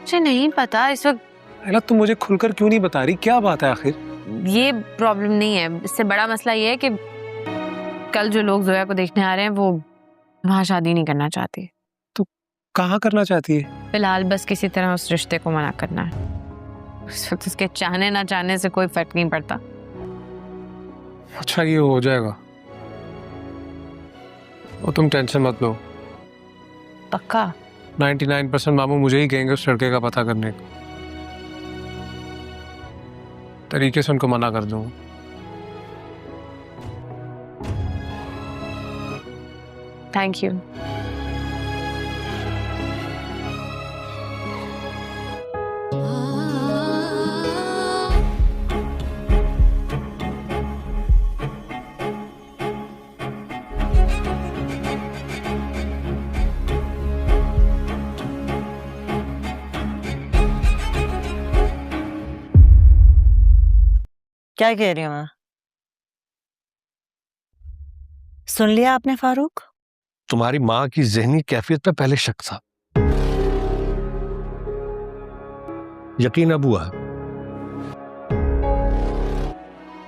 मुझे नहीं पता इस वक्त। अला तुम मुझे खुलकर क्यों नहीं बता रही, क्या बात है आखिर? ये प्रॉब्लम नहीं है, इससे बड़ा मसला ये है कि कल जो लोग जोया को देखने आ रहे हैं वो वहाँ शादी नहीं करना चाहते। तो कहाँ करना चाहती है? फिलहाल बस किसी तरह उस रिश्ते को मना करना है। इस वक्त उसके चाहने ना चाहने से कोई फर्क नहीं पड़ता। अच्छा ये हो जाएगा, और तुम टेंशन मत लो। पक्का? 99% मामू मुझे ही कहेंगे उस लड़के का पता करने को। तरीके से उनको मना कर दूंगा। Thank you. क्या कह रही हूँ मैं? सुन लिया आपने फारूक? तुम्हारी माँ की ज़हनी कैफियत पे पहले शक था, यकीन अब हुआ।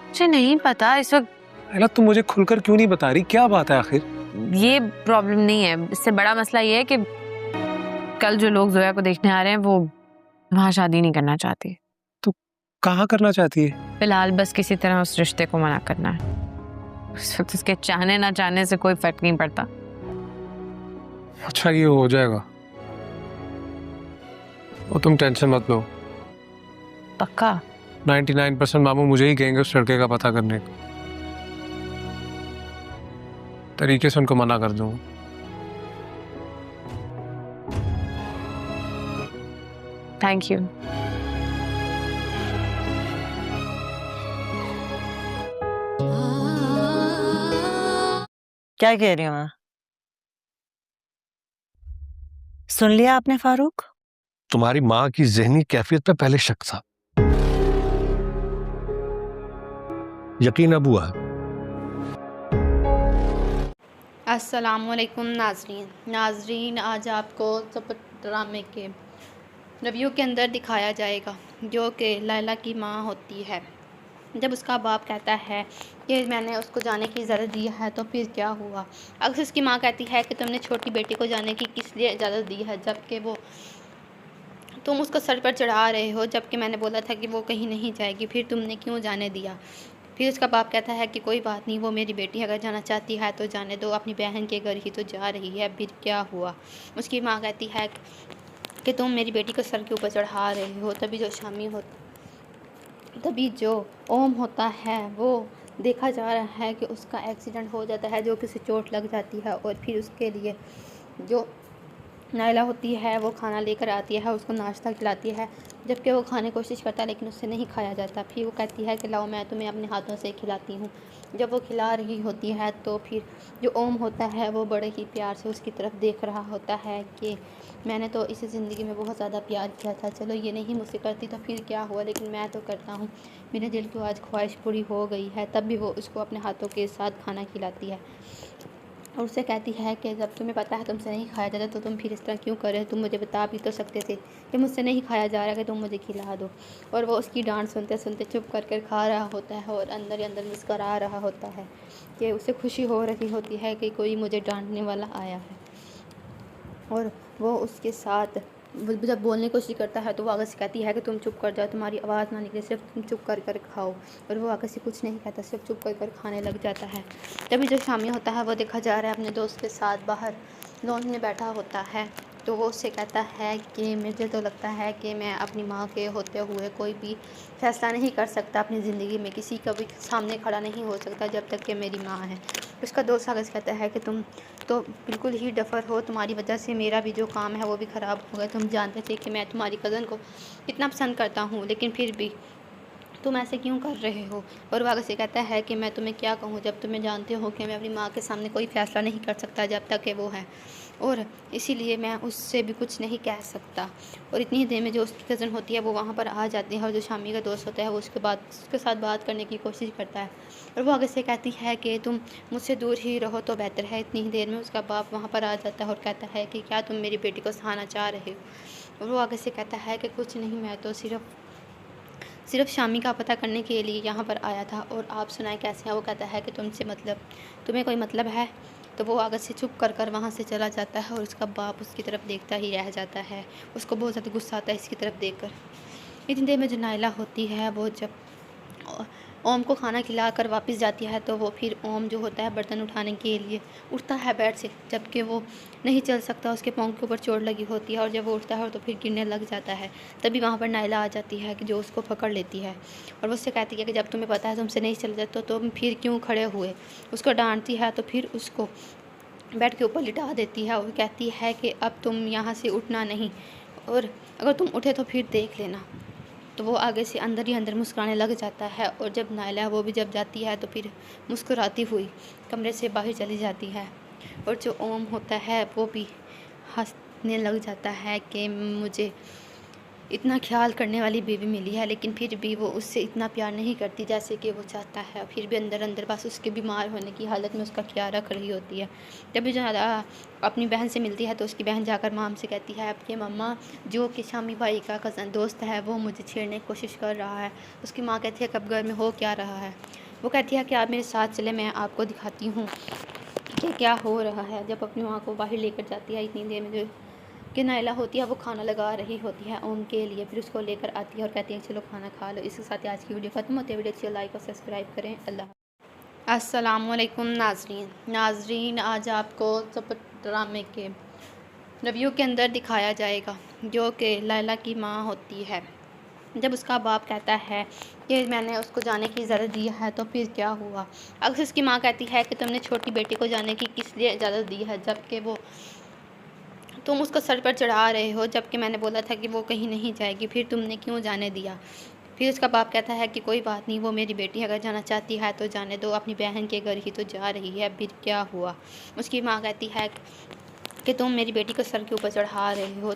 मुझे नहीं पता इस वक्त। अला तुम मुझे खुलकर क्यों नहीं बता रही, क्या बात है आखिर? ये प्रॉब्लम नहीं है, इससे बड़ा मसला ये है कि कल जो लोग जोया को देखने आ रहे हैं वो वहाँ शादी नहीं करना चाहते। तो कहाँ करना चाहती है? फिलहाल बस किसी तरह उस रिश्ते को मना करना है। इस वक्त उसके चाहने ना चाहने से कोई फर्क नहीं पड़ता। अच्छा ये हो जाएगा, और तुम टेंशन मत लो। पक्का? 99% मामू मुझे ही कहेंगे उस लड़के का पता करने को। तरीके से उनको मना कर दूंगा। Thank you. क्या कह रही हूँ मैं? सुन लिया आपने फारूक? तुम्हारी माँ की ज़हनी कैफियत पे पहले शक था, यकीन अब हुआ। अस्सलामुअलैकुम नाजरीन, आज आपको सपत ड्रामे के रिव्यू के अंदर दिखाया जाएगा जो कि लैला की माँ होती है। जब उसका बाप कहता है कि मैंने उसको जाने की इजाज़त दी है तो फिर क्या हुआ। अक्सर उसकी माँ कहती है कि तुमने छोटी बेटी को जाने की किस लिए इजाज़त दी है, जबकि वो तुम उसको सर पर चढ़ा रहे हो, जबकि मैंने बोला था कि वो कहीं नहीं जाएगी, फिर तुमने क्यों जाने दिया। फिर उसका बाप कहता है कि कोई बात नहीं, वो मेरी बेटी अगर जाना चाहती है तो जाने दो, अपनी बहन के घर ही तो जा रही है, फिर क्या हुआ। उसकी माँ कहती है कि तुम मेरी बेटी को सर के ऊपर चढ़ा रहे हो। तभी जो ओम होता है वो देखा जा रहा है कि उसका एक्सीडेंट हो जाता है, जो किसी चोट लग जाती है, और फिर उसके लिए जो नायला होती है वो खाना लेकर आती है, उसको नाश्ता खिलाती है, जबकि वो खाने की कोशिश करता है लेकिन उससे नहीं खाया जाता। फिर वो कहती है कि लाओ मैं तुम्हें अपने हाथों से खिलाती हूँ। जब वो खिला रही होती है तो फिर जो ओम होता है वो बड़े ही प्यार से उसकी तरफ देख रहा होता है कि मैंने तो इस ज़िंदगी में बहुत ज़्यादा प्यार किया था, चलो ये नहीं मुझसे करती तो फिर क्या हुआ, लेकिन मैं तो करता हूँ, मेरे दिल की आज ख्वाहिश पूरी हो गई है। तब भी वो उसको अपने हाथों के साथ खाना खिलाती है और उससे कहती है कि जब तुम्हें पता है तुमसे नहीं खाया जाता तो तुम फिर इस तरह क्यों कर रहे हो, तुम मुझे बता भी तो सकते थे कि मुझसे नहीं खाया जा रहा, कि तुम मुझे खिला दो। और वो उसकी डांट सुनते सुनते चुप कर कर खा रहा होता है और अंदर ही अंदर मुस्करा रहा होता है कि उसे खुशी हो रही होती है कि कोई मुझे डांटने वाला आया है। और वो उसके साथ जब बोलने की कोशिश करता है तो वो आगे से कहती है कि तुम चुप कर जाओ, तुम्हारी आवाज़ ना निकले, सिर्फ तुम चुप कर कर खाओ। और वो आगे से कुछ नहीं कहता, सिर्फ चुप कर कर खाने लग जाता है। तभी जो शामी होता है वो देखा जा रहा है अपने दोस्त के साथ बाहर लॉन में बैठा होता है, तो वो उससे कहता है कि मुझे तो लगता है कि मैं अपनी माँ के होते हुए कोई भी फ़ैसला नहीं कर सकता अपनी ज़िंदगी में, किसी का भी सामने खड़ा नहीं हो सकता जब तक कि मेरी माँ है। उसका दोस्त आगे से कहता है कि तुम तो बिल्कुल ही डफर हो, तुम्हारी वजह से मेरा भी जो काम है वो भी ख़राब हो गया। तुम जानते थे कि मैं तुम्हारी कज़न को कितना पसंद करता हूँ, लेकिन फिर भी तुम ऐसे क्यों कर रहे हो। और वो आगे से कहता है कि मैं तुम्हें क्या कहूँ, जब तुम्हें जानते हो कि मैं अपनी माँ के सामने कोई फ़ैसला नहीं कर सकता जब तक कि वो है। और इसीलिए मैं उससे भी कुछ नहीं कह सकता। और इतनी देर में जो उसकी कज़न होती है वो वहाँ पर आ जाती है और जो शामी का दोस्त होता है वो उसके साथ बात करने की कोशिश करता है और वो आगे से कहती है कि तुम मुझसे दूर ही रहो तो बेहतर है। इतनी ही देर में उसका बाप वहाँ पर आ जाता है और कहता है कि क्या तुम मेरी बेटी को सहाना चाह रहे हो। और वो आगे से कहता है कि कुछ नहीं, मैं तो सिर्फ शामी का पता करने के लिए यहाँ पर आया था और आप सुनाए कैसे हैं। वो कहता है कि तुम्हें कोई मतलब है। तो वो आगे से चुप कर वहाँ से चला जाता है और उसका बाप उसकी तरफ देखता ही रह जाता है। उसको बहुत ज़्यादा गुस्सा आता है इसकी तरफ देखकर। इतनी देर में जो नाइला होती है वो जब ओम को खाना खिला कर वापस जाती है तो वो फिर ओम जो होता है बर्तन उठाने के लिए उठता है बेड से, जबकि वो नहीं चल सकता, उसके पाँव के ऊपर चोट लगी होती है और जब वो उठता है तो फिर गिरने लग जाता है। तभी वहाँ पर नाइला आ जाती है कि जो उसको पकड़ लेती है और वो उससे कहती है कि जब तुम्हें पता है तुमसे नहीं चल जाता तो तुम फिर क्यों खड़े हुए। उसको डांटती है तो फिर उसको बेड के ऊपर लिटा देती है और कहती है कि अब तुम यहाँ से उठना नहीं और अगर तुम उठे तो फिर देख लेना। तो वो आगे से अंदर ही अंदर मुस्कुराने लग जाता है और जब नाइला वो भी जब जाती है तो फिर मुस्कुराती हुई कमरे से बाहर चली जाती है। और जो ओम होता है वो भी हंसने लग जाता है कि मुझे इतना ख्याल करने वाली बीवी मिली है, लेकिन फिर भी वो उससे इतना प्यार नहीं करती जैसे कि वो चाहता है। फिर भी अंदर अंदर बस उसके बीमार होने की हालत में उसका ख्याल रख रही होती है। जब भी जो अपनी बहन से मिलती है तो उसकी बहन जाकर माम से कहती है आपके मम्मा जो कि शामी भाई का कज़न दोस्त है वो मुझे छेड़ने की कोशिश कर रहा है। उसकी माँ कहती है कब घर में हो क्या रहा है। वो कहती है कि आप मेरे साथ चले, मैं आपको दिखाती हूँ कि क्या हो रहा है। जब अपनी माँ को बाहर लेकर जाती है इतनी देर में जो कि नाइला होती है वो खाना लगा रही होती है ओम के लिए, फिर उसको लेकर आती है और कहती है चलो खाना खा लो। इसके साथ आज की वीडियो खत्म होती है। वीडियो अच्छी लाइक और सब्सक्राइब करें। अल्लाह। अस्सलामुअलैकुम नाजरीन, आज आपको सब ड्रामे के रिव्यू के अंदर दिखाया जाएगा जो कि लैला की माँ होती है। जब उसका बाप कहता है कि मैंने उसको जाने की इजाज़त दी है तो फिर क्या हुआ। अक्सर उसकी माँ कहती है कि तुमने छोटी बेटी को जाने की किस लिए इजाज़त दी है, जबकि वो तुम उसको सर पर चढ़ा रहे हो, जबकि मैंने बोला था कि वो कहीं नहीं जाएगी, फिर तुमने क्यों जाने दिया। फिर उसका बाप कहता है कि कोई बात नहीं, वो मेरी बेटी अगर जाना चाहती है तो जाने दो, अपनी बहन के घर ही तो जा रही है, फिर क्या हुआ। उसकी माँ कहती है कि तुम मेरी बेटी को सर के ऊपर चढ़ा रहे हो।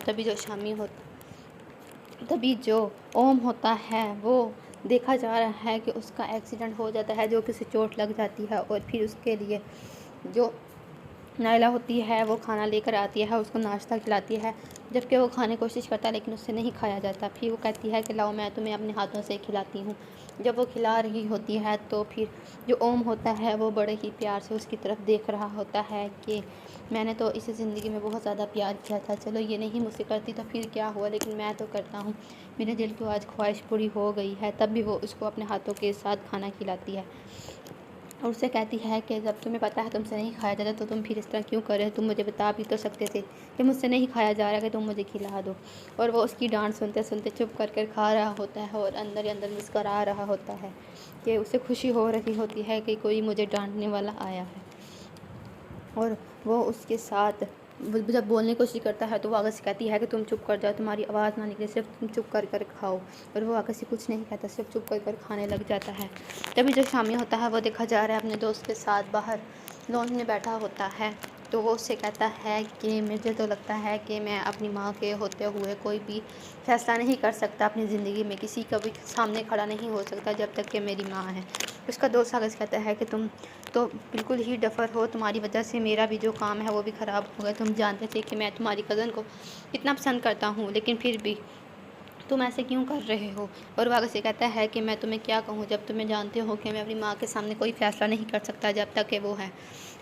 तभी जो ओम होता है वो देखा जा रहा है कि उसका एक्सीडेंट हो जाता है, जो किसी चोट लग जाती है और फिर उसके लिए जो नाइला होती है वो खाना लेकर आती है, उसको नाश्ता खिलाती है, जबकि वो खाने की कोशिश करता है लेकिन उससे नहीं खाया जाता। फिर वो कहती है कि लाओ मैं तुम्हें अपने हाथों से खिलाती हूँ। जब वो खिला रही होती है तो फिर जो ओम होता है वो बड़े ही प्यार से उसकी तरफ देख रहा होता है कि मैंने तो इस ज़िंदगी में बहुत ज़्यादा प्यार किया था, चलो ये नहीं मुझसे करती तो फिर क्या हुआ, लेकिन मैं तो करता हूँ, मेरे दिल की आज ख्वाहिश पूरी हो गई है। तब भी वो उसको अपने हाथों के साथ खाना खिलाती है और उससे कहती है कि जब तुम्हें पता है तुमसे नहीं खाया जाता तो तुम फिर इस तरह क्यों कर रहे हो, तुम मुझे बता भी तो सकते थे कि मुझसे नहीं खाया जा रहा कि तुम मुझे खिला दो। और वो उसकी डांट सुनते सुनते चुप कर खा रहा होता है और अंदर ही अंदर मुस्करा रहा होता है कि उसे खुशी हो रही होती है कि कोई मुझे डांटने वाला आया है। और वो उसके साथ जब बोलने की कोशिश करता है तो वो आगे से कहती है कि तुम चुप कर जाओ, तुम्हारी आवाज़ ना निकले, सिर्फ तुम चुप कर खाओ। और वो आगे से कुछ नहीं कहता, सिर्फ चुप कर खाने लग जाता है। तभी जो शामी होता है वो देखा जा रहा है अपने दोस्त के साथ बाहर लॉन में बैठा होता है। तो वो उससे कहता है कि मुझे तो लगता है कि मैं अपनी माँ के होते हुए कोई भी फैसला नहीं कर सकता अपनी ज़िंदगी में, किसी का भी सामने खड़ा नहीं हो सकता जब तक कि मेरी माँ है। उसका दोस्त आगे से कहता है कि तुम तो बिल्कुल ही डफर हो, तुम्हारी वजह से मेरा भी जो काम है वो भी ख़राब हो गया। तुम जानते थे कि मैं तुम्हारी कज़न को इतना पसंद करता हूँ, लेकिन फिर भी तुम ऐसे क्यों कर रहे हो। और वो आगे से कहता है कि मैं तुम्हें क्या कहूँ, जब तुम्हें जानते हो कि मैं अपनी माँ के सामने कोई फ़ैसला नहीं कर सकता जब तक कि वो है,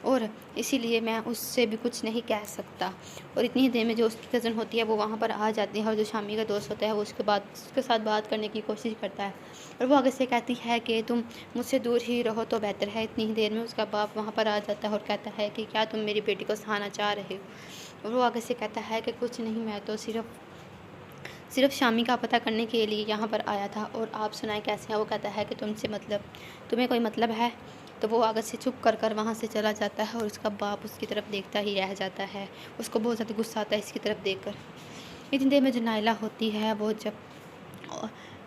और इसीलिए मैं उससे भी कुछ नहीं कह सकता। और इतनी देर में जो उसकी कज़न होती है वो वहाँ पर आ जाती है और जो शामी का दोस्त होता है वो उसके साथ बात करने की कोशिश करता है और वो आगे से कहती है कि तुम मुझसे दूर ही रहो तो बेहतर है। इतनी ही देर में उसका बाप वहाँ पर आ जाता है और कहता है कि क्या तुम मेरी बेटी को सहाना चाह रहे हो। और वो आगे से कहता है कि कुछ नहीं, मैं तो सिर्फ शामी का पता करने के लिए यहाँ पर आया था और आप सुनाए कैसे हैं। वो कहता है कि तुम्हें कोई मतलब है। तो वो आगे से चुप कर वहाँ से चला जाता है और उसका बाप उसकी तरफ देखता ही रह जाता है। उसको बहुत ज़्यादा गुस्सा आता है इसकी तरफ देखकर। इतनी देर में जो नाइला होती है वो जब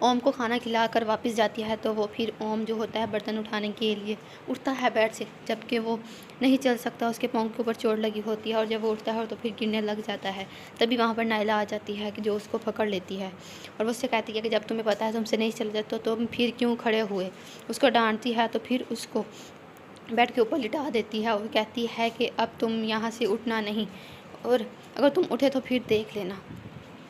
ओम को खाना खिला कर वापस जाती है तो वो फिर ओम जो होता है बर्तन उठाने के लिए उठता है बेड से, जबकि वो नहीं चल सकता, उसके पाँव के ऊपर चोट लगी होती है और जब वो उठता है तो फिर गिरने लग जाता है। तभी वहाँ पर नायला आ जाती है कि जो उसको पकड़ लेती है और वो उससे कहती है कि जब तुम्हें पता है तुमसे नहीं चल जाता तो तुम फिर क्यों खड़े हुए। उसको डांटती है तो फिर उसको बेड के ऊपर लिटा देती है और कहती है कि अब तुम यहाँ से उठना नहीं, और अगर तुम उठे तो फिर देख लेना।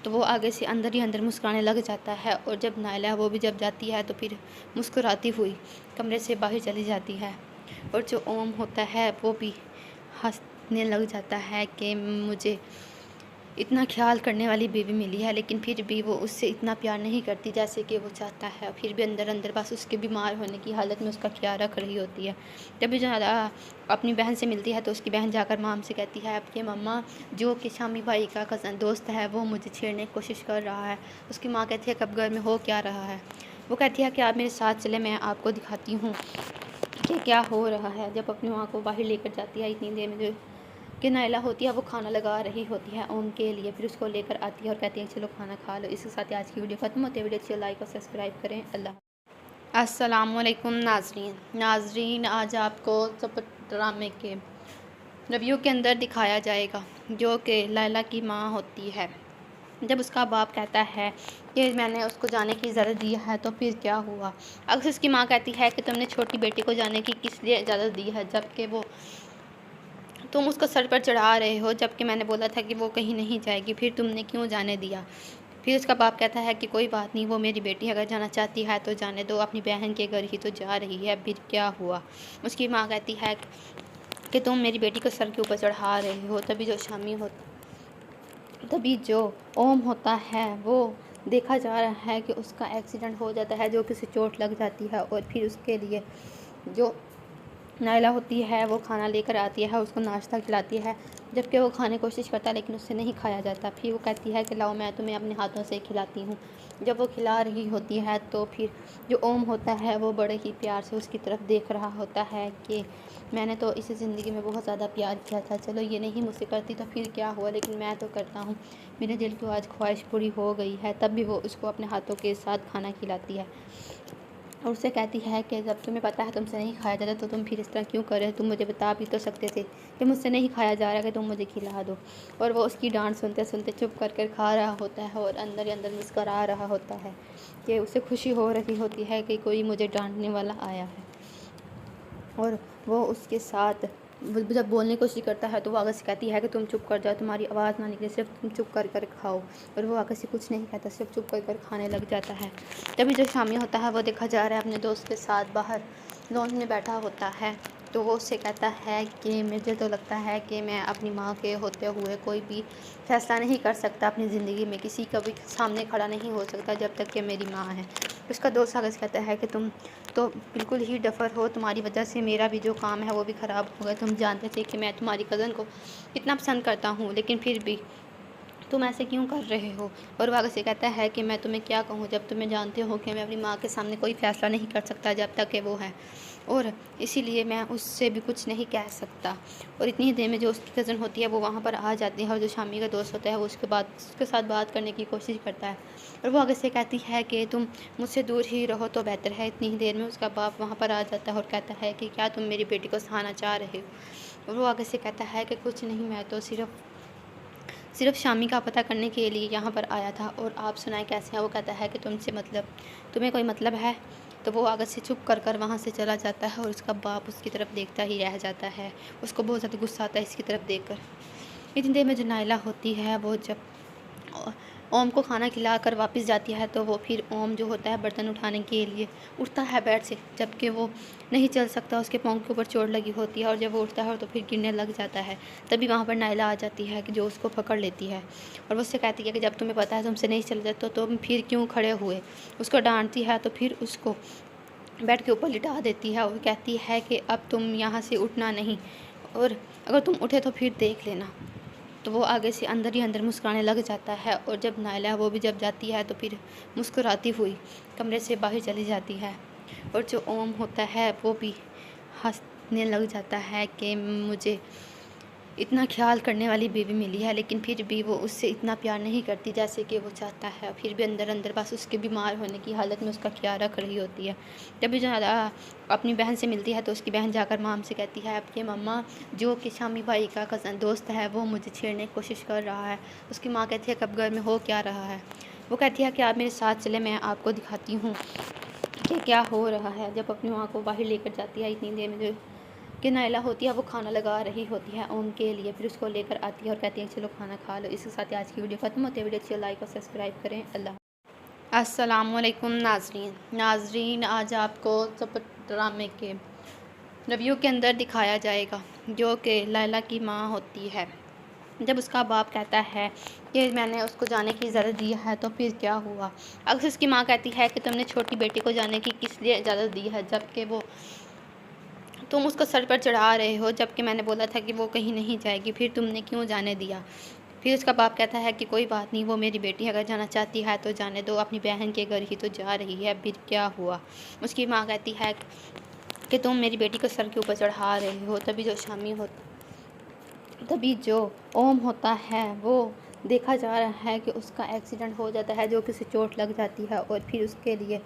तो वो आगे से अंदर ही अंदर मुस्कुराने लग जाता है और जब नायला वो भी जब जाती है तो फिर मुस्कुराती हुई कमरे से बाहर चली जाती है। और जो ओम होता है वो भी हंसने लग जाता है कि मुझे इतना ख्याल करने वाली बीवी मिली है, लेकिन फिर भी वो उससे इतना प्यार नहीं करती जैसे कि वो चाहता है। फिर भी अंदर अंदर बस उसके बीमार होने की हालत में उसका ख्याल रख रही होती है। जब ज़्यादा अपनी बहन से मिलती है तो उसकी बहन जाकर माम से कहती है आपके मम्मा जो कि शामी भाई का कज़न दोस्त है वो मुझे छेड़ने की कोशिश कर रहा है। उसकी माँ कहती है कब घर में हो क्या रहा है। वो कहती है कि आप मेरे साथ चले, मैं आपको दिखाती हूँ कि क्या हो रहा है। जब अपनी माँ को बाहर लेकर जाती है इतनी देर में जो कि नायला होती है वो खाना लगा रही होती है ओम के लिए, फिर उसको लेकर आती है और कहती है चलो खाना खा लो। इसके साथ आज की वीडियो खत्म होती है। वीडियो अच्छी लाइक और सब्सक्राइब करें। अल्लाह। अस्सलामुअलैकुम नाजरीन, आज आपको सब ड्रामे के रिव्यू के अंदर दिखाया जाएगा जो कि लैला की माँ होती है। जब उसका बाप कहता है कि मैंने उसको जाने की इजाज़त दी है तो फिर क्या हुआ। अक्सर उसकी माँ कहती है कि तुमने छोटी बेटी को जाने की किस लिए इजाज़त दी है, जबकि वो तुम उसको सर पर चढ़ा रहे हो, जबकि मैंने बोला था कि वो कहीं नहीं जाएगी, फिर तुमने क्यों जाने दिया। फिर उसका बाप कहता है कि कोई बात नहीं, वो मेरी बेटी अगर जाना चाहती है तो जाने दो, अपनी बहन के घर ही तो जा रही है, फिर क्या हुआ। उसकी माँ कहती है कि तुम मेरी बेटी को सर के ऊपर चढ़ा रहे हो। तभी जो ओम होता है वो देखा जा रहा है कि उसका एक्सीडेंट हो जाता है, जो किसी चोट लग जाती है और फिर उसके लिए जो नायला होती है वो खाना लेकर आती है, उसको नाश्ता खिलाती है, जबकि वो खाने की कोशिश करता है लेकिन उससे नहीं खाया जाता। फिर वो कहती है कि लाओ मैं तुम्हें अपने हाथों से खिलाती हूँ। जब वो खिला रही होती है तो फिर जो ओम होता है वो बड़े ही प्यार से उसकी तरफ देख रहा होता है कि मैंने तो इस ज़िंदगी में बहुत ज़्यादा प्यार किया था, चलो ये नहीं मुझसे करती तो फिर क्या हुआ, लेकिन मैं तो करता हूँ, मेरे दिल की आज ख्वाहिश पूरी हो गई है। तब भी वो उसको अपने हाथों के साथ खाना खिलाती है और उससे कहती है कि जब तुम्हें पता है तुमसे नहीं खाया जाता तो तुम फिर इस तरह क्यों कर रहे हो, तुम मुझे बता भी तो सकते थे कि मुझसे नहीं खाया जा रहा कि तुम मुझे खिला दो। और वो उसकी डांट सुनते सुनते चुप कर खा रहा होता है और अंदर ही अंदर मुस्करा रहा होता है कि उसे खुशी हो रही होती है कि कोई मुझे डांटने वाला आया है। और वो उसके साथ जब बोलने की कोशिश करता है तो वो आगे से कहती है कि तुम चुप कर जाओ, तुम्हारी आवाज़ ना निकले, सिर्फ तुम चुप कर खाओ। और वो आगे से कुछ नहीं कहता, सिर्फ चुप कर खाने लग जाता है। तभी जो शामी होता है वो देखा जा रहा है अपने दोस्त के साथ बाहर लॉन में बैठा होता है। तो वो उससे कहता है कि मुझे तो लगता है कि मैं अपनी माँ के होते हुए कोई भी फ़ैसला नहीं कर सकता अपनी ज़िंदगी में, किसी का भी सामने खड़ा नहीं हो सकता जब तक कि मेरी माँ है। उसका दोस्त आगे से कहता है कि तुम तो बिल्कुल ही डफर हो, तुम्हारी वजह से मेरा भी जो काम है वो भी ख़राब हो गया। तुम जानते थे कि मैं तुम्हारी कज़न को कितना पसंद करता हूँ, लेकिन फिर भी तुम ऐसे क्यों कर रहे हो। और वो आगे से कहता है कि मैं तुम्हें क्या कहूँ, जब तुम्हें जानते हो कि मैं अपनी माँ के सामने कोई फ़ैसला नहीं कर सकता जब तक कि वो है, और इसीलिए मैं उससे भी कुछ नहीं कह सकता। और इतनी देर में जो उसकी कज़न होती है वो वहाँ पर आ जाती है और जो शामी का दोस्त होता है वो उसके साथ बात करने की कोशिश करता है। और वो आगे से कहती है कि तुम मुझसे दूर ही रहो तो बेहतर है। इतनी ही देर में उसका बाप वहाँ पर आ जाता है और कहता है कि क्या तुम मेरी बेटी को सहाना चाह रहे हो। और वो आगे से कहता है कि कुछ नहीं, मैं तो सिर्फ शामी का पता करने के लिए यहाँ पर आया था, और आप सुनाए कैसे हैं। वो कहता है कि तुम्हें कोई मतलब है। तो वो आगे से चुप कर वहाँ से चला जाता है और उसका बाप उसकी तरफ देखता ही रह जाता है। उसको बहुत ज़्यादा गुस्सा आता है इसकी तरफ देखकर। इतनी देर में जो नायला होती है वो जब ओम को खाना खिला कर वापस जाती है तो वो फिर ओम जो होता है बर्तन उठाने के लिए उठता है बेड से, जबकि वो नहीं चल सकता, उसके पाँव के ऊपर चोट लगी होती है और जब वो उठता है तो फिर गिरने लग जाता है। तभी वहाँ पर नायला आ जाती है कि जो उसको पकड़ लेती है और वो उससे कहती है कि जब तुम्हें पता है तुमसे नहीं चल जाता तो तुम फिर क्यों खड़े हुए। उसको डांटती है तो फिर उसको बेड के ऊपर लिटा देती है और कहती है कि अब तुम यहाँ से उठना नहीं, और अगर तुम उठे तो फिर देख लेना। तो वो आगे से अंदर ही अंदर मुस्कुराने लग जाता है और जब नायला वो भी जब जाती है तो फिर मुस्कुराती हुई कमरे से बाहर चली जाती है। और जो ओम होता है वो भी हंसने लग जाता है कि मुझे इतना ख्याल करने वाली बीवी मिली है, लेकिन फिर भी वो उससे इतना प्यार नहीं करती जैसे कि वो चाहता है। फिर भी अंदर अंदर बस उसके बीमार होने की हालत में उसका ख्याल रख रही होती है। जब भी ज़्यादा अपनी बहन से मिलती है तो उसकी बहन जाकर माम से कहती है आपके मम्मा जो कि शामी भाई का कज़न दोस्त है वो मुझे छेड़ने की कोशिश कर रहा है। उसकी माँ कहती है कब घर में हो क्या रहा है। वो कहती है कि आप मेरे साथ चले, मैं आपको दिखाती हूँ कि क्या हो रहा है। जब अपनी माँ को बाहर लेकर जाती है इतनी देर में जो कि नायला होती है वो खाना लगा रही होती है ओम के लिए। फिर उसको लेकर आती है और कहती है चलो खाना खा लो। इसके साथ आज की वीडियो खत्म होती है। वीडियो अच्छी लाइक और सब्सक्राइब करें। अल्लाह। अस्सलामुअलैकुम नाजरीन, आज आपको ड्रामे के रिव्यू के अंदर दिखाया जाएगा जो कि लैला की माँ होती है। जब उसका बाप कहता है कि मैंने उसको जाने की इजाज़त दी है तो फिर क्या हुआ। अक्सर उसकी माँ कहती है कि तुमने छोटी बेटी को जाने की किस लिए इजाज़त दी है, जबकि वो तुम उसको सर पर चढ़ा रहे हो, जबकि मैंने बोला था कि वो कहीं नहीं जाएगी, फिर तुमने क्यों जाने दिया। फिर उसका बाप कहता है कि कोई बात नहीं, वो मेरी बेटी अगर जाना चाहती है तो जाने दो, अपनी बहन के घर ही तो जा रही है, फिर क्या हुआ। उसकी माँ कहती है कि तुम मेरी बेटी को सर के ऊपर चढ़ा रहे हो। तभी जो ओम होता है वो देखा जा रहा है कि उसका एक्सीडेंट हो जाता है, जो किसी चोट लग जाती है, और फिर उसके लिए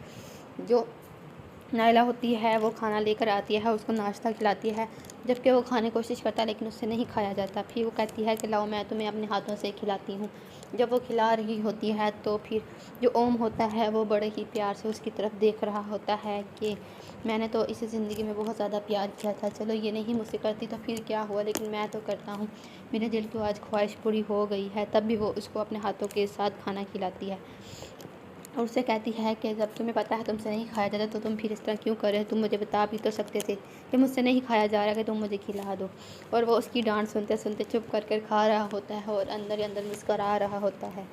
जो नायला होती है वो खाना लेकर आती है, उसको नाश्ता खिलाती है, जबकि वो खाने की कोशिश करता है लेकिन उससे नहीं खाया जाता। फिर वो कहती है कि लाओ मैं तुम्हें अपने हाथों से खिलाती हूँ। जब वो खिला रही होती है तो फिर जो ओम होता है वो बड़े ही प्यार से उसकी तरफ देख रहा होता है कि मैंने तो इस ज़िंदगी में बहुत ज़्यादा प्यार किया था, चलो ये नहीं मुझसे करती तो फिर क्या हुआ, लेकिन मैं तो करता हूँ, मेरे दिल की आज ख्वाहिश पूरी हो गई है। तब भी वो उसको अपने हाथों के साथ खाना खिलाती है और उससे कहती है कि जब तुम्हें पता है तुमसे नहीं खाया जाता तो तुम फिर इस तरह क्यों कर रहे हो, तुम मुझे बता भी तो सकते थे कि मुझसे नहीं खाया जा रहा कि तुम मुझे खिला दो। और वो उसकी डांट सुनते सुनते चुप कर खा रहा होता है और अंदर ही अंदर मुस्करा रहा होता है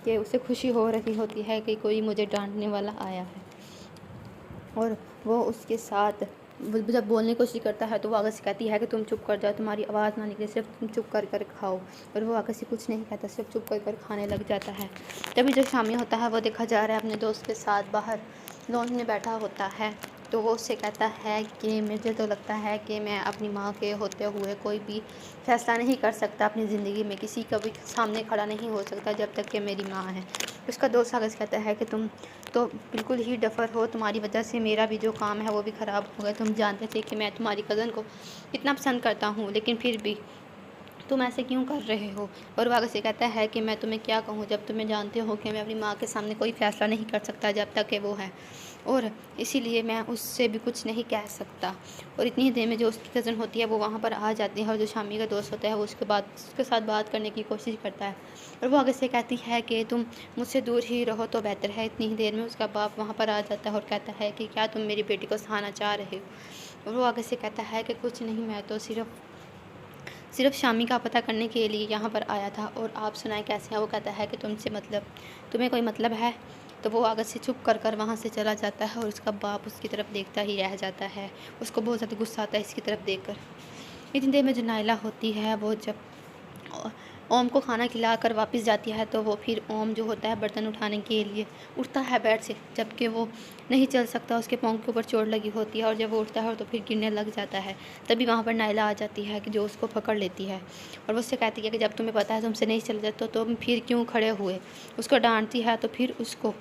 कि उसे खुशी हो रही होती है कि कोई मुझे डांटने वाला आया है। और वो उसके साथ जब बोलने की कोशिश करता है तो वो आगे से कहती है कि तुम चुप कर जाओ, तुम्हारी आवाज़ ना निकले, सिर्फ तुम चुप कर खाओ। और वो आगे से कुछ नहीं कहता, सिर्फ चुप कर खाने लग जाता है। तभी जो शामी होता है वो देखा जा रहा है अपने दोस्त के साथ बाहर लॉन में बैठा होता है। तो वो उससे कहता है कि मुझे तो लगता है कि मैं अपनी माँ के होते हुए कोई भी फ़ैसला नहीं कर सकता अपनी ज़िंदगी में, किसी का भी सामने खड़ा नहीं हो सकता जब तक कि मेरी माँ है। उसका दोस्त आगे से कहता है कि तुम तो बिल्कुल ही डफर हो, तुम्हारी वजह से मेरा भी जो काम है वो भी ख़राब हो गया। तुम जानते थे कि मैं तुम्हारी कज़न को इतना पसंद करता हूँ, लेकिन फिर भी तुम ऐसे क्यों कर रहे हो। और वो आगे से कहता है कि मैं तुम्हें क्या कहूँ, जब तुम्हें जानते हो कि मैं अपनी माँ के सामने कोई फ़ैसला नहीं कर सकता जब तक कि वो है, और इसीलिए मैं उससे भी कुछ नहीं कह सकता। और इतनी देर में जो उसकी कज़न होती है वो वहाँ पर आ जाती है और जो शामी का दोस्त होता है वो उसके साथ बात करने की कोशिश करता है। और वो आगे से कहती है कि तुम मुझसे दूर ही रहो तो बेहतर है। इतनी ही देर में उसका बाप वहाँ पर आ जाता है और कहता है कि क्या तुम मेरी बेटी को सहाना चाह रहे हो। और वो आगे से कहता है कि कुछ नहीं, मैं तो सिर्फ शामी का पता करने के लिए यहाँ पर आया था, और आप सुनाएं कैसे हैं। वो कहता है कि तुम्हें कोई मतलब है। तो वो आगे से चुप कर वहाँ से चला जाता है और उसका बाप उसकी तरफ देखता ही रह जाता है। उसको बहुत ज़्यादा गुस्सा आता है इसकी तरफ देखकर। इतनी देर में जो नायला होती है वो जब ओम को खाना खिला कर वापस जाती है तो वो फिर ओम जो होता है बर्तन उठाने के लिए उठता है बेड से, जबकि वो नहीं चल सकता, उसके पाँव के ऊपर चोट लगी होती है। और जब वो उठता है तो फिर गिरने लग जाता है। तभी वहाँ पर नायला आ जाती है कि जो उसको पकड़ लेती है और वो उससे कहती है कि जब तुम्हें पता है तुमसे नहीं चल जाता तो तुम फिर क्यों खड़े हुए। उसको डांटती है तो फिर उसको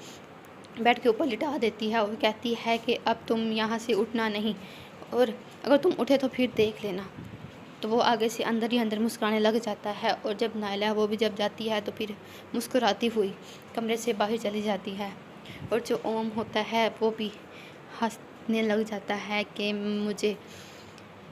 बेड के ऊपर लिटा देती है और कहती है कि अब तुम यहाँ से उठना नहीं, और अगर तुम उठे तो फिर देख लेना। तो वो आगे से अंदर ही अंदर मुस्कुराने लग जाता है। और जब नायला वो भी जब जाती है तो फिर मुस्कुराती हुई कमरे से बाहर चली जाती है। और जो ओम होता है वो भी हंसने लग जाता है कि मुझे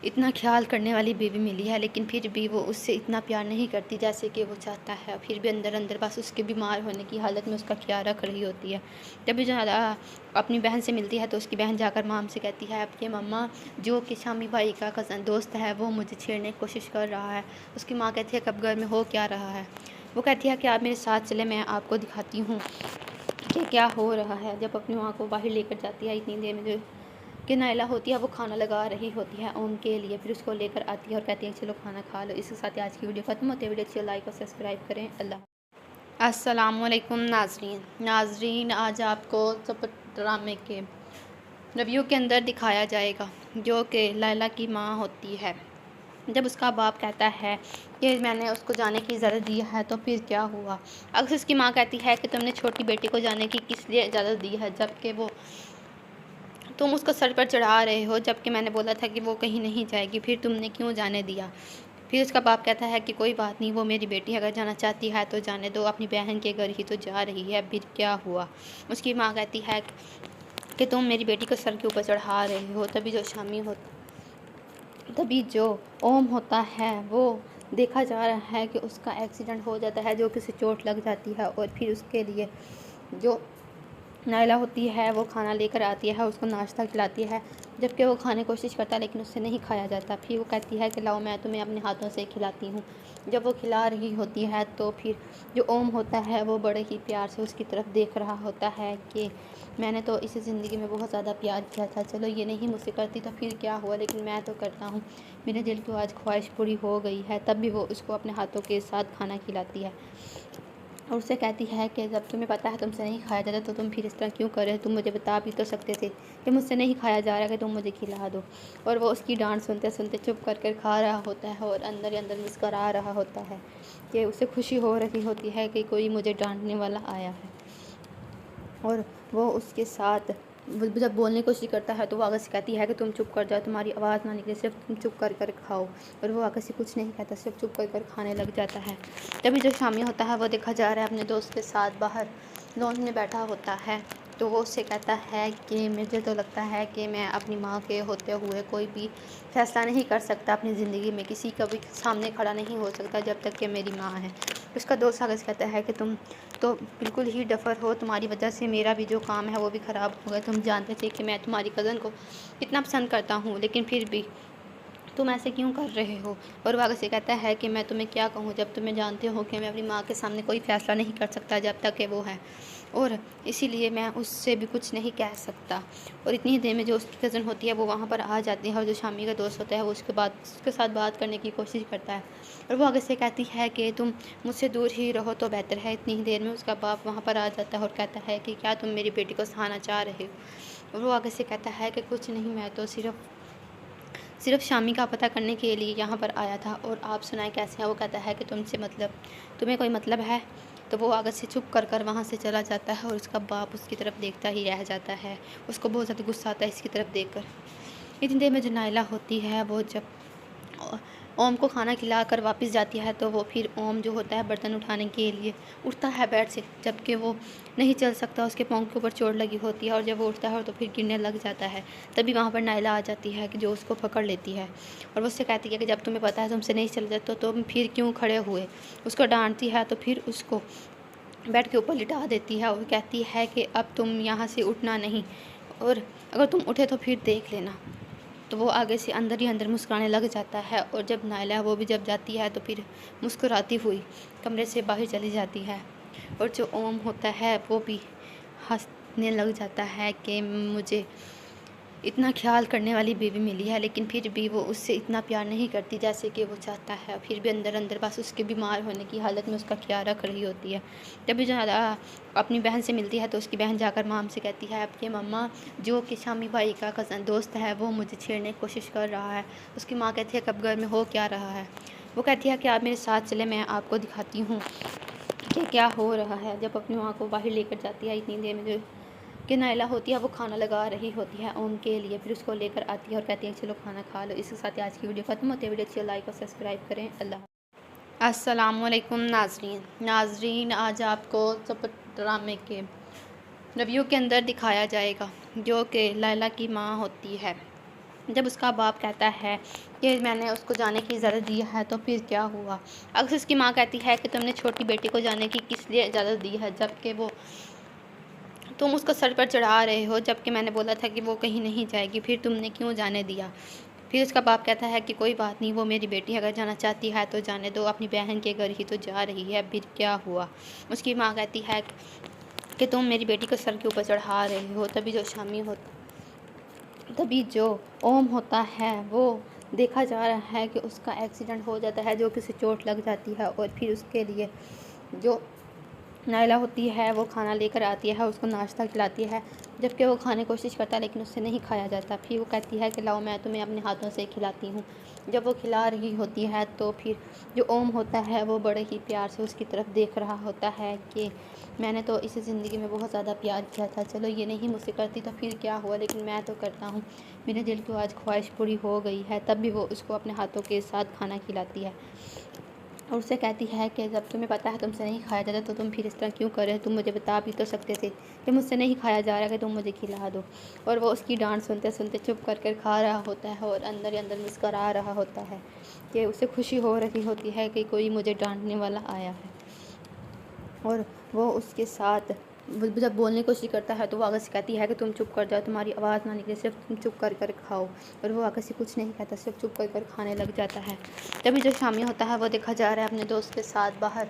इतना ख्याल करने वाली बीवी मिली है, लेकिन फिर भी वो उससे इतना प्यार नहीं करती जैसे कि वो चाहता है। फिर भी अंदर अंदर बस उसके बीमार होने की हालत में उसका ख्याल रख रही होती है। जब भी ज़्यादा अपनी बहन से मिलती है तो उसकी बहन जाकर माम से कहती है आपके मम्मा जो कि शामी भाई का कज़न दोस्त है वो मुझे छेड़ने की कोशिश कर रहा है। उसकी माँ कहती है कब घर में हो क्या रहा है। वो कहती है कि आप मेरे साथ चले, मैं आपको दिखाती हूँ कि क्या हो रहा है। जब अपनी माँ को बाहर लेकर जाती है इतनी देर में जो कि नायला होती है वो खाना लगा रही होती है ओम के लिए। फिर उसको लेकर आती है और कहती है चलो खाना खा लो। इसके साथ आज की वीडियो खत्म होती है। वीडियो अच्छी लाइक और सब्सक्राइब करें। अल्लाह। अस्सलामुअलैकुम नाजरीन, आज आपको ड्रामे के रिव्यू के अंदर दिखाया जाएगा जो कि लैला की माँ होती है। जब उसका बाप कहता है कि मैंने उसको जाने की इजाज़त दी है तो फिर क्या हुआ। अक्सर उसकी माँ कहती है कि तुमने छोटी बेटी को जाने की किस लिए इजाज़त दी है, जबकि वो तुम उसको सर पर चढ़ा रहे हो, जबकि मैंने बोला था कि वो कहीं नहीं जाएगी, फिर तुमने क्यों जाने दिया। फिर उसका बाप कहता है कि कोई बात नहीं, वो मेरी बेटी अगर जाना चाहती है तो जाने दो, अपनी बहन के घर ही तो जा रही है, फिर क्या हुआ। उसकी माँ कहती है कि तुम मेरी बेटी को सर के ऊपर चढ़ा रहे हो। तभी जो ओम होता है वो देखा जा रहा है कि उसका एक्सीडेंट हो जाता है, जो किसी चोट लग जाती है, और फिर उसके लिए जो नायला होती है वो खाना लेकर आती है, उसको नाश्ता खिलाती है, जबकि वो खाने की कोशिश करता है लेकिन उससे नहीं खाया जाता। फिर वो कहती है कि लाओ मैं तुम्हें अपने हाथों से खिलाती हूँ। जब वो खिला रही होती है तो फिर जो ओम होता है वो बड़े ही प्यार से उसकी तरफ देख रहा होता है कि मैंने तो इस ज़िंदगी में बहुत ज़्यादा प्यार किया था, चलो ये नहीं मुझसे करती तो फिर क्या हुआ, लेकिन मैं तो करता हूँ, मेरे दिल की आज ख्वाहिश पूरी हो गई है। तब भी वो उसको अपने हाथों के साथ खाना खिलाती है और उससे कहती है कि जब तुम्हें पता है तुमसे नहीं खाया जाता तो तुम फिर इस तरह क्यों कर रहे हो, तुम मुझे बता भी तो सकते थे कि मुझसे नहीं खाया जा रहा, कि तुम मुझे खिला दो। और वो उसकी डांट सुनते सुनते चुप कर खा रहा होता है और अंदर ही अंदर मुस्करा रहा होता है कि उसे खुशी हो रही होती है कि कोई मुझे डांटने वाला आया है। और वो उसके साथ जब बोलने की कोशिश करता है तो वो आगे से कहती है कि तुम चुप कर जाओ, तुम्हारी आवाज़ ना निकले, सिर्फ तुम चुप कर खाओ। और वो आगे से कुछ नहीं कहता, सिर्फ चुप कर खाने लग जाता है। तभी जो शामी होता है वो देखा जा रहा है अपने दोस्त के साथ बाहर लॉन में बैठा होता है, तो वो उससे कहता है कि मुझे तो लगता है कि मैं अपनी माँ के होते हुए कोई भी फ़ैसला नहीं कर सकता अपनी ज़िंदगी में, किसी का भी सामने खड़ा नहीं हो सकता जब तक कि मेरी माँ है। उसका दोस्त आगे से कहता है कि तुम तो बिल्कुल ही डफर हो, तुम्हारी वजह से मेरा भी जो काम है वो भी ख़राब हो गया। तुम जानते थे कि मैं तुम्हारी कज़न को कितना पसंद करता हूँ, लेकिन फिर भी तुम ऐसे क्यों कर रहे हो। और वो आगे से कहता है कि मैं तुम्हें क्या कहूँ, जब तुम्हें जानते हो कि मैं अपनी माँ के सामने कोई फ़ैसला नहीं कर सकता जब तक कि वो है, और इसीलिए मैं उससे भी कुछ नहीं कह सकता। और इतनी देर में जो उसकी कज़न होती है वो वहाँ पर आ जाती है और जो शामी का दोस्त होता है वो उसके साथ बात करने की कोशिश करता है। और वो आगे से कहती है कि तुम मुझसे दूर ही रहो तो बेहतर है। इतनी ही देर में उसका बाप वहाँ पर आ जाता है और कहता है कि क्या तुम मेरी बेटी को सहाना चाह रहे हो। और वो आगे से कहता है कि कुछ नहीं, मैं तो सिर्फ शामी का पता करने के लिए यहाँ पर आया था, और आप सुनाएं कैसे हैं। वो कहता है कि तुम्हें कोई मतलब है। तो वो आगे से चुप कर वहाँ से चला जाता है और उसका बाप उसकी तरफ देखता ही रह जाता है। उसको बहुत ज़्यादा गुस्सा आता है इसकी तरफ देखकर। इतनी देर में जो नायला होती है वो जब ओम को खाना खिला कर वापस जाती है तो वो फिर ओम जो होता है बर्तन उठाने के लिए उठता है बेड से, जबकि वो नहीं चल सकता, उसके पाँव के ऊपर चोट लगी होती है, और जब वो उठता है तो फिर गिरने लग जाता है। तभी वहाँ पर नायला आ जाती है कि जो उसको पकड़ लेती है और वो उससे कहती है कि जब तुम्हें पता है तुमसे नहीं चल जाता तो तुम फिर क्यों खड़े हुए। उसको डांटती है तो फिर उसको बेड के ऊपर लिटा देती है और कहती है कि अब तुम यहाँ से उठना नहीं, और अगर तुम उठे तो फिर देख लेना। तो वो आगे से अंदर ही अंदर मुस्कुराने लग जाता है, और जब नायला वो भी जब जाती है तो फिर मुस्कुराती हुई कमरे से बाहर चली जाती है। और जो ओम होता है वो भी हंसने लग जाता है कि मुझे इतना ख्याल करने वाली बीवी मिली है, लेकिन फिर भी वो उससे इतना प्यार नहीं करती जैसे कि वो चाहता है। फिर भी अंदर अंदर बस उसके बीमार होने की हालत में उसका ख्याल रख रही होती है। जब ज़्यादा अपनी बहन से मिलती है तो उसकी बहन जाकर माम से कहती है आपके मम्मा जो कि शामी भाई का कज़न दोस्त है वो मुझे छेड़ने की कोशिश कर रहा है। उसकी माँ कहती है कब घर में हो क्या रहा है। वो कहती है कि आप मेरे साथ चले, मैं आपको दिखाती हूँ कि क्या हो रहा है। जब अपनी माँ को बाहर लेकर जाती है इतनी देर में जो कि नायला होती है वो खाना लगा रही होती है ओम के लिए, फिर उसको लेकर आती है और कहती है चलो खाना खा लो। इसके साथ आज की वीडियो खत्म होती है। वीडियो अच्छी लाइक और सब्सक्राइब करें। अल्लाह। अस्सलामुअलैकुम नाजरीन, आज आपको सब ड्रामे के रिव्यू के अंदर दिखाया जाएगा जो कि लैला की माँ होती है। जब उसका बाप कहता है कि मैंने उसको जाने की इजाज़त दी है तो फिर क्या हुआ। अक्सर उसकी माँ कहती है कि तुमने छोटी बेटी को जाने की किस लिए इजाज़त दी है, जबकि वो तुम उसको सर पर चढ़ा रहे हो, जबकि मैंने बोला था कि वो कहीं नहीं जाएगी, फिर तुमने क्यों जाने दिया। फिर उसका बाप कहता है कि कोई बात नहीं, वो मेरी बेटी अगर जाना चाहती है तो जाने दो, अपनी बहन के घर ही तो जा रही है, फिर क्या हुआ। उसकी माँ कहती है कि तुम मेरी बेटी को सर के ऊपर चढ़ा रहे हो। तभी जो ओम होता है वो देखा जा रहा है कि उसका एक्सीडेंट हो जाता है, जो किसी चोट लग जाती है, और फिर उसके लिए जो नायला होती है वो खाना लेकर आती है, उसको नाश्ता खिलाती है, जबकि वो खाने की कोशिश करता है लेकिन उससे नहीं खाया जाता। फिर वो कहती है कि लाओ मैं तुम्हें अपने हाथों से खिलाती हूँ। जब वो खिला रही होती है तो फिर जो ओम होता है वो बड़े ही प्यार से उसकी तरफ देख रहा होता है कि मैंने तो इस ज़िंदगी में बहुत ज़्यादा प्यार किया था, चलो ये नहीं मुझसे करती तो फिर क्या हुआ, लेकिन मैं तो करता हूँ, मेरे दिल की आज ख्वाहिश पूरी हो गई है। तब भी वो उसको अपने हाथों के साथ खाना खिलाती है और उससे कहती है कि जब तुम्हें पता है तुमसे नहीं खाया जाता तो तुम फिर इस तरह क्यों कर रहे हो, तुम मुझे बता भी तो सकते थे कि मुझसे नहीं खाया जा रहा कि तुम मुझे खिला दो। और वो उसकी डांट सुनते सुनते चुप कर खा रहा होता है और अंदर ही अंदर मुस्करा रहा होता है कि उसे खुशी हो रही होती है कि कोई मुझे डांटने वाला आया है। और वो उसके साथ जब बोलने की कोशिश करता है तो वो आगे से कहती है कि तुम चुप कर जाओ, तुम्हारी आवाज़ ना निकले, सिर्फ तुम चुप कर खाओ। और वो आगे से कुछ नहीं कहता, सिर्फ चुप कर खाने लग जाता है। तभी जो शामी होता है वो देखा जा रहा है अपने दोस्त के साथ बाहर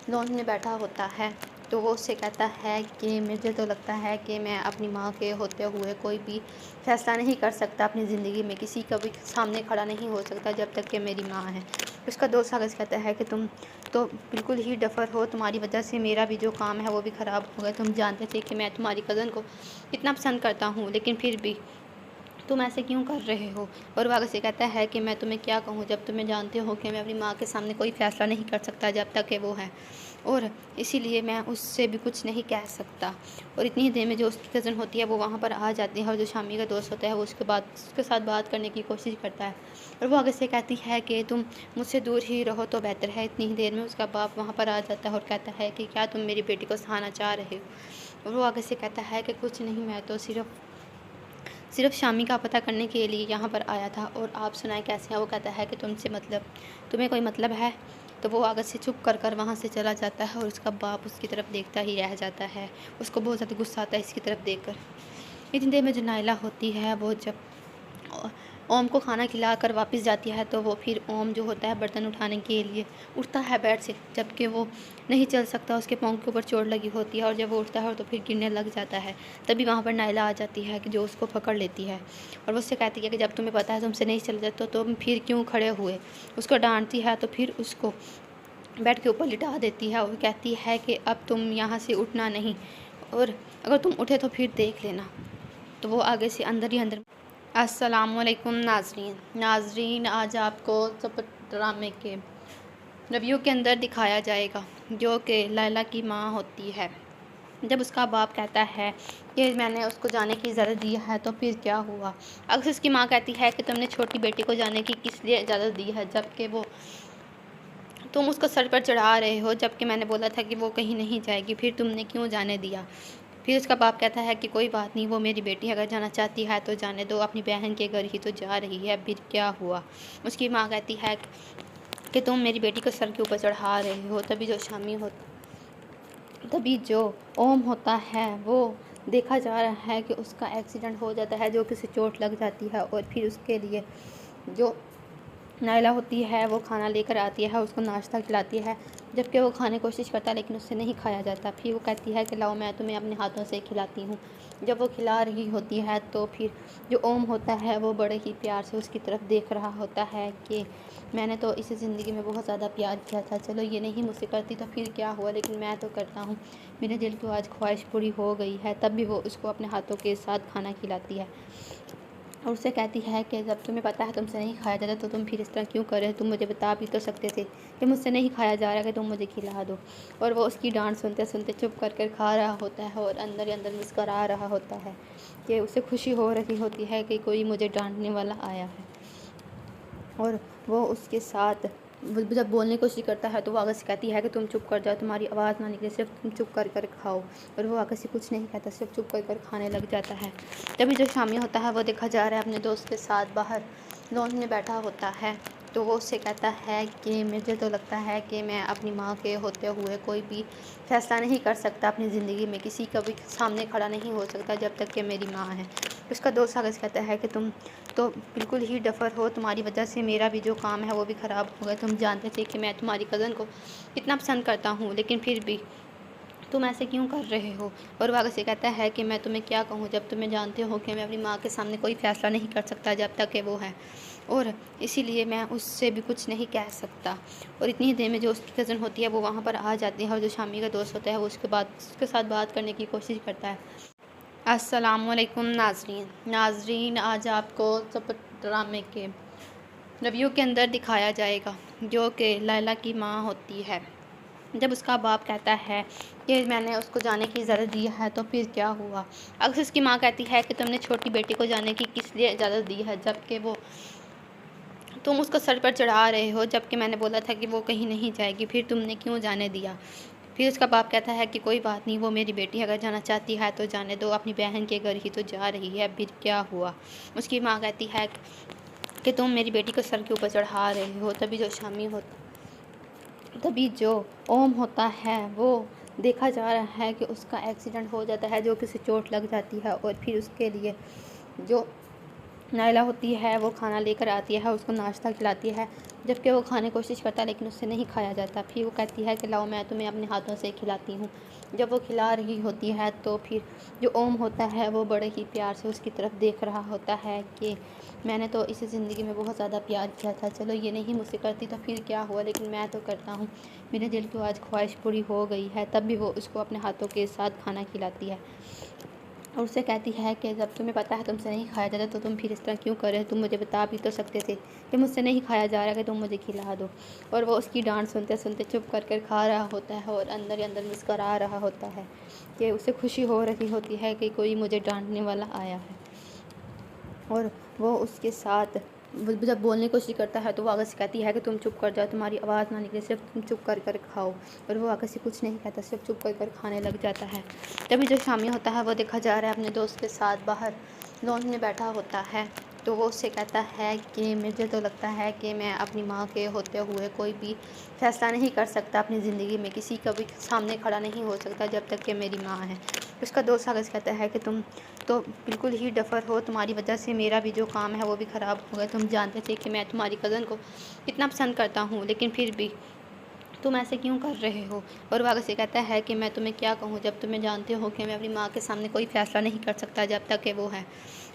लॉन में बैठा होता है। तो वो उससे कहता है कि मुझे तो लगता है कि मैं अपनी माँ के होते हुए कोई भी फ़ैसला नहीं कर सकता अपनी ज़िंदगी में, किसी का भी सामने खड़ा नहीं हो सकता जब तक कि मेरी माँ है। उसका दोस्त आगे से कहता है कि तुम तो बिल्कुल ही डफर हो, तुम्हारी वजह से मेरा भी जो काम है वो भी ख़राब हो गया। तुम जानते थे कि मैं तुम्हारी कज़न को कितना पसंद करता हूँ, लेकिन फिर भी तुम ऐसे क्यों कर रहे हो। और वो आगे से कहता है कि मैं तुम्हें क्या कहूँ, जब तुम्हें जानते हो कि मैं अपनी माँ के सामने कोई फ़ैसला नहीं कर सकता जब तक कि वो है, और इसीलिए मैं उससे भी कुछ नहीं कह सकता। और इतनी देर में जो उसकी कज़न होती है वो वहाँ पर आ जाती है और जो शामी का दोस्त होता है वो उसके साथ बात करने की कोशिश करता है। और वो आगे से कहती है कि तुम मुझसे दूर ही रहो तो बेहतर है। इतनी ही देर में उसका बाप वहाँ पर आ जाता है और कहता है कि क्या तुम मेरी बेटी को सहाना चाह रहे हो। और वो आगे से कहता है कि कुछ नहीं, मैं तो सिर्फ शामी का पता करने के लिए यहाँ पर आया था, और आप सुनाएं कैसे हैं। वो कहता है कि तुम्हें कोई मतलब है। तो वो आगे से चुप कर वहाँ से चला जाता है और उसका बाप उसकी तरफ देखता ही रह जाता है। उसको बहुत ज़्यादा गुस्सा आता है इसकी तरफ देखकर। इतनी देर में जो नायला होती है वो जब ओम को खाना खिला कर वापस जाती है तो वो फिर ओम जो होता है बर्तन उठाने के लिए उठता है बेड से, जबकि वो नहीं चल सकता, उसके पाँव के ऊपर चोट लगी होती है। और जब वो उठता है तो फिर गिरने लग जाता है। तभी वहाँ पर नायला आ जाती है कि जो उसको पकड़ लेती है और वो उससे कहती है कि जब तुम्हें पता है तुमसे नहीं चल जाता तो तुम फिर क्यों खड़े हुए। उसको डांटती है तो फिर उसको बेड के ऊपर लिटा देती है और कहती है कि अब तुम यहाँ से उठना नहीं, और अगर तुम उठे तो फिर देख लेना। तो वो आगे से अंदर ही अंदर अस्सलामुअलैकुम नाजरीन, आज आपको सब ड्रामे के रिव्यू के अंदर दिखाया जाएगा जो कि लैला की माँ होती है। जब उसका बाप कहता है कि मैंने उसको जाने की इजाज़त दी है तो फिर क्या हुआ। अक्सर उसकी माँ कहती है कि तुमने छोटी बेटी को जाने की किस लिए इजाज़त दी है, जबकि वो तुम उसको सर पर चढ़ा रहे हो, जबकि मैंने बोला था कि वो कहीं नहीं जाएगी, फिर तुमने क्यों जाने दिया। फिर उसका बाप कहता है कि कोई बात नहीं, वो मेरी बेटी अगर जाना चाहती है तो जाने दो, अपनी बहन के घर ही तो जा रही है, फिर क्या हुआ। उसकी माँ कहती है कि तुम मेरी बेटी को सर के ऊपर चढ़ा रहे हो। तभी जो ओम होता है वो देखा जा रहा है कि उसका एक्सीडेंट हो जाता है, जो किसी चोट लग जाती है। और फिर उसके लिए जो नायला होती है वो खाना लेकर आती है, उसको नाश्ता खिलाती है, जबकि वो खाने की कोशिश करता है लेकिन उससे नहीं खाया जाता। फिर वो कहती है कि लाओ मैं तुम्हें अपने हाथों से खिलाती हूँ। जब वो खिला रही होती है तो फिर जो ओम होता है वो बड़े ही प्यार से उसकी तरफ देख रहा होता है कि मैंने तो इस ज़िंदगी में बहुत ज़्यादा प्यार किया था, चलो ये नहीं मुझसे करती तो फिर क्या हुआ, लेकिन मैं तो करता हूँ, मेरे दिल की आज ख्वाहिश पूरी हो गई है। तब भी वो उसको अपने हाथों के साथ खाना खिलाती है और उससे कहती है कि जब तुम्हें पता है तुमसे नहीं खाया जाता तो तुम फिर इस तरह क्यों कर रहे हो, तुम मुझे बता भी तो सकते थे कि मुझसे नहीं खाया जा रहा कि तुम मुझे खिला दो। और वो उसकी डांट सुनते सुनते चुप कर खा रहा होता है और अंदर ही अंदर मुस्करा रहा होता है कि उसे खुशी हो रही होती है कि कोई मुझे डांटने वाला आया है। और वो उसके साथ जब बोलने की कोशिश करता है तो वो आगे से कहती है कि तुम चुप कर जाओ, तुम्हारी आवाज़ ना निकले, सिर्फ तुम चुप कर खाओ। और वो आगे से कुछ नहीं कहता, सिर्फ चुप कर खाने लग जाता है। तभी जो शामी होता है वो देखा जा रहा है अपने दोस्त के साथ बाहर लॉन में बैठा होता है। तो वो उससे कहता है कि मुझे तो लगता है कि मैं अपनी माँ के होते हुए कोई भी फ़ैसला नहीं कर सकता अपनी ज़िंदगी में, किसी का भी सामने खड़ा नहीं हो सकता जब तक कि मेरी माँ है। उसका दोस्त आगे से कहता है कि तुम तो बिल्कुल ही डफर हो, तुम्हारी वजह से मेरा भी जो काम है वो भी ख़राब हो गया। तुम जानते थे कि मैं तुम्हारी कज़न को कितना पसंद करता हूँ, लेकिन फिर भी तुम ऐसे क्यों कर रहे हो। और वो आगे से कहता है कि मैं तुम्हें क्या कहूँ, जब तुम्हें जानते हो कि मैं अपनी माँ के सामने कोई फ़ैसला नहीं कर सकता जब तक कि वो है, और इसीलिए मैं उससे भी कुछ नहीं कह सकता। और इतनी देर में जो उसकी कज़न होती है वो वहाँ पर आ जाती है और जो शामी का दोस्त होता है वो उसके साथ बात करने की कोशिश करता है। अस्सलामुअलैकुम नाजरीन, आज आपको सब ड्रामे के रिव्यू के अंदर दिखाया जाएगा जो कि लैला की माँ होती है। जब उसका बाप कहता है कि मैंने उसको जाने की इजाज़त दी है तो फिर क्या हुआ। अक्सर उसकी माँ कहती है कि तुमने छोटी बेटी को जाने की किस लिए इजाज़त दी है, जबकि वो तुम उसको सर पर चढ़ा रहे हो, जबकि मैंने बोला था कि वो कहीं नहीं जाएगी, फिर तुमने क्यों जाने दिया। फिर उसका बाप कहता है कि कोई बात नहीं, वो मेरी बेटी अगर जाना चाहती है तो जाने दो, अपनी बहन के घर ही तो जा रही है, फिर क्या हुआ। उसकी माँ कहती है कि तुम मेरी बेटी को सर के ऊपर चढ़ा रहे हो। तभी जो ओम होता है वो देखा जा रहा है कि उसका एक्सीडेंट हो जाता है, जो किसी चोट लग जाती है और फिर उसके लिए जो नायला होती है वो खाना लेकर आती है, उसको नाश्ता खिलाती है, जबकि वो खाने की कोशिश करता है लेकिन उससे नहीं खाया जाता। फिर वो कहती है कि लाओ मैं तुम्हें अपने हाथों से खिलाती हूँ। जब वो खिला रही होती है तो फिर जो ओम होता है वो बड़े ही प्यार से उसकी तरफ देख रहा होता है कि मैंने तो इस ज़िंदगी में बहुत ज़्यादा प्यार किया था, चलो ये नहीं मुझसे करती तो फिर क्या हुआ, लेकिन मैं तो करता हूँ, मेरे दिल की आज ख्वाहिश पूरी हो गई है। तब भी वो उसको अपने हाथों के साथ खाना खिलाती है और उससे कहती है कि जब तुम्हें पता है तुमसे नहीं खाया जाता तो तुम फिर इस तरह क्यों कर रहे हो, तुम मुझे बता भी तो सकते थे कि मुझसे नहीं खाया जा रहा है, कि तुम मुझे खिला दो। और वो उसकी डांट सुनते सुनते चुप कर खा रहा होता है और अंदर ही अंदर मुस्करा रहा होता है कि उसे खुशी हो रही होती है कि कोई मुझे डांटने वाला आया है। और वो उसके साथ जब बोलने की कोशिश करता है तो वो आगे से कहती है कि तुम चुप कर जाओ, तुम्हारी आवाज़ ना निकले, सिर्फ तुम चुप कर खाओ। और वो आगे से कुछ नहीं कहता, सिर्फ चुप कर खाने लग जाता है। तभी जो शामी होता है वो देखा जा रहा है अपने दोस्त के साथ बाहर लॉन में बैठा होता है, तो वो उससे कहता है कि मुझे तो लगता है कि मैं अपनी माँ के होते हुए कोई भी फ़ैसला नहीं कर सकता अपनी ज़िंदगी में, किसी का भी सामने खड़ा नहीं हो सकता जब तक कि मेरी माँ है। उसका दोस्त आगे से कहता है कि तुम तो बिल्कुल ही डफर हो, तुम्हारी वजह से मेरा भी जो काम है वो भी ख़राब हो गया। तुम जानते थे कि मैं तुम्हारी कज़न को कितना पसंद करता हूँ, लेकिन फिर भी तुम ऐसे क्यों कर रहे हो। और वो आगे से कहता है कि मैं तुम्हें क्या कहूँ, जब तुम्हें जानते हो कि मैं अपनी माँ के सामने कोई फ़ैसला नहीं कर सकता जब तक कि वो है,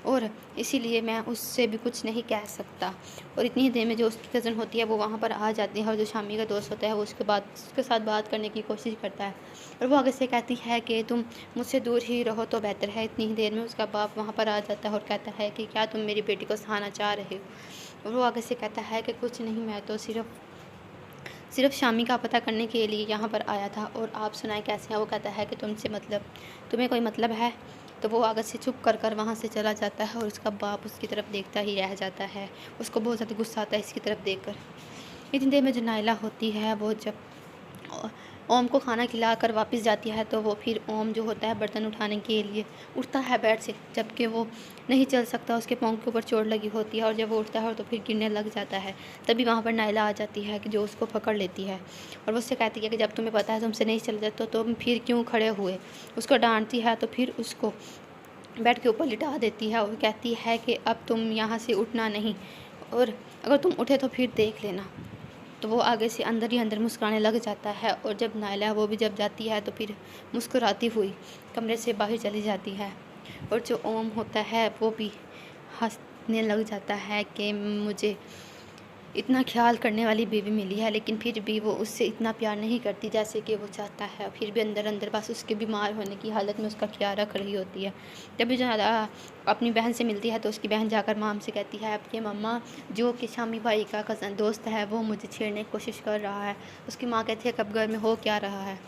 और इसीलिए मैं उससे भी कुछ नहीं कह सकता। और इतनी देर में जो उसकी कज़न होती है वो वहाँ पर आ जाती है और जो शामी का दोस्त होता है वो उसके साथ बात करने की कोशिश करता है। और वो आगे से कहती है कि तुम मुझसे दूर ही रहो तो बेहतर है। इतनी ही देर में उसका बाप वहाँ पर आ जाता है और कहता है कि क्या तुम मेरी बेटी को सहाना चाह रहे हो। और वो आगे से कहता है कि कुछ नहीं, मैं तो सिर्फ शामी का पता करने के लिए यहाँ पर आया था, और आप सुनाएं कैसे हैं। वो कहता है कि तुम्हें कोई मतलब है। तो वो आगे से चुप कर वहाँ से चला जाता है और उसका बाप उसकी तरफ देखता ही रह जाता है। उसको बहुत ज़्यादा गुस्सा आता है इसकी तरफ देखकर। इतनी देर में जो नायला होती है वो जब ओम को खाना खिलाकर वापस जाती है तो वो फिर ओम जो होता है बर्तन उठाने के लिए उठता है बेड से, जबकि वो नहीं चल सकता, उसके पाँव के ऊपर चोट लगी होती है। और जब वो उठता है तो फिर गिरने लग जाता है। तभी वहाँ पर नायला आ जाती है कि जो उसको पकड़ लेती है और वो उससे कहती है कि जब तुम्हें पता है तुमसे नहीं चल जाता तो तुम फिर क्यों खड़े हुए। उसको डांटती है तो फिर उसको बेड के ऊपर लिटा देती है और कहती है कि अब तुम यहाँ से उठना नहीं, और अगर तुम उठे तो फिर देख लेना। तो वो आगे से अंदर ही अंदर मुस्कुराने लग जाता है। और जब नायला वो भी जब जाती है तो फिर मुस्कुराती हुई कमरे से बाहर चली जाती है। और जो ओम होता है वो भी हंसने लग जाता है कि मुझे इतना ख्याल करने वाली बीवी मिली है, लेकिन फिर भी वो उससे इतना प्यार नहीं करती जैसे कि वो चाहता है। फिर भी अंदर अंदर बस उसके बीमार होने की हालत में उसका ख्याल रख रही होती है। जब भी जो अपनी बहन से मिलती है तो उसकी बहन जाकर माम से कहती है आपके मम्मा जो कि शामी भाई का कज़न दोस्त है वो मुझे छेड़ने की कोशिश कर रहा है। उसकी माँ कहती है कब घर में हो क्या रहा है।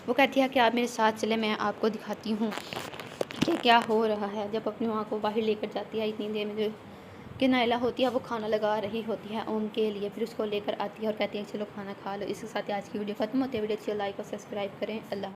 वो कहती है कि आप मेरे साथ चले, मैं आपको दिखाती हूँ कि क्या हो रहा है। जब अपनी माँ को बाहर लेकर जाती है इतनी देर में जो कि नायला होती है वो खाना लगा रही होती है ओम के लिए, फिर उसको लेकर आती है और कहती है चलो खाना खा लो। इसके साथ आज की वीडियो खत्म होती है। वीडियो अच्छी लाइक और सब्सक्राइब करें। अल्लाह।